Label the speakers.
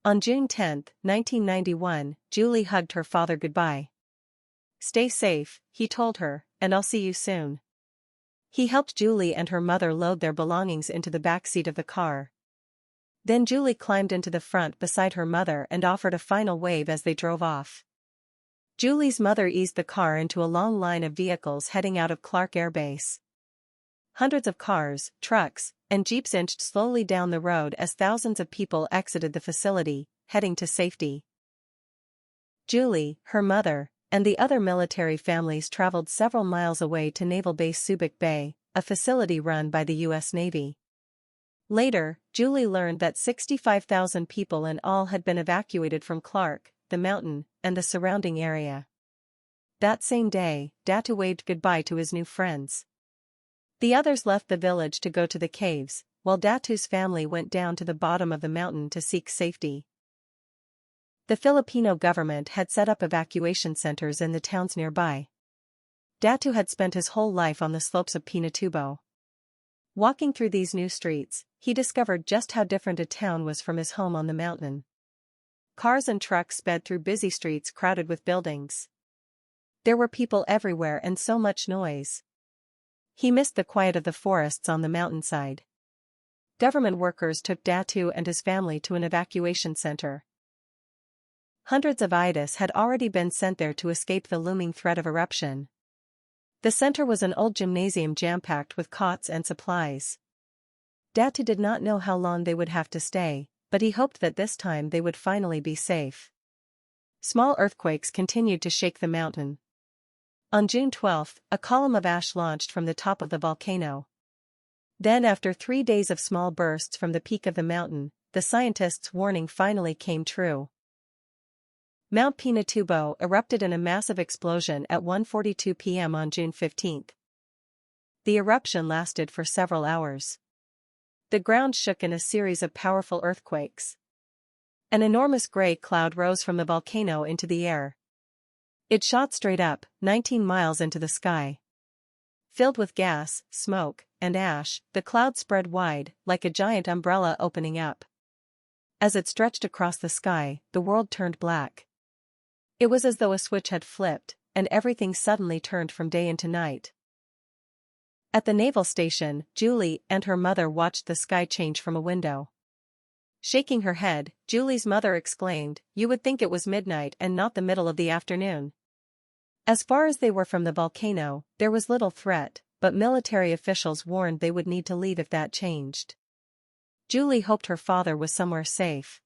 Speaker 1: On June 10, 1991, Julie hugged her father goodbye. "Stay safe," he told her, "and I'll see you soon." He helped Julie and her mother load their belongings into the back seat of the car. Then Julie climbed into the front beside her mother and offered a final wave as they drove off. Julie's mother eased the car into a long line of vehicles heading out of Clark Air Base. Hundreds of cars, trucks, and jeeps inched slowly down the road as thousands of people exited the facility, heading to safety. Julie, her mother, and the other military families traveled several miles away to Naval Base Subic Bay, a facility run by the U.S. Navy. Later, Julie learned that 65,000 people in all had been evacuated from Clark, the mountain, and the surrounding area. That same day, Datu waved goodbye to his new friends. The others left the village to go to the caves, while Datu's family went down to the bottom of the mountain to seek safety. The Filipino government had set up evacuation centers in the towns nearby. Datu had spent his whole life on the slopes of Pinatubo. Walking through these new streets, he discovered just how different a town was from his home on the mountain. Cars and trucks sped through busy streets crowded with buildings. There were people everywhere and so much noise. He missed the quiet of the forests on the mountainside. Government workers took Datu and his family to an evacuation center. Hundreds of IDIS had already been sent there to escape the looming threat of eruption. The center was an old gymnasium jam-packed with cots and supplies. Datu did not know how long they would have to stay, but he hoped that this time they would finally be safe. Small earthquakes continued to shake the mountain. On June 12, a column of ash launched from the top of the volcano. Then, after 3 days of small bursts from the peak of the mountain, the scientists' warning finally came true. Mount Pinatubo erupted in a massive explosion at 1:42 p.m. on June 15. The eruption lasted for several hours. The ground shook in a series of powerful earthquakes. An enormous gray cloud rose from the volcano into the air. It shot straight up, 19 miles into the sky. Filled with gas, smoke, and ash, the cloud spread wide, like a giant umbrella opening up. As it stretched across the sky, the world turned black. It was as though a switch had flipped, and everything suddenly turned from day into night. At the naval station, Julie and her mother watched the sky change from a window. Shaking her head, Julie's mother exclaimed, "You would think it was midnight and not the middle of the afternoon." As far as they were from the volcano, there was little threat, but military officials warned they would need to leave if that changed. Julie hoped her father was somewhere safe.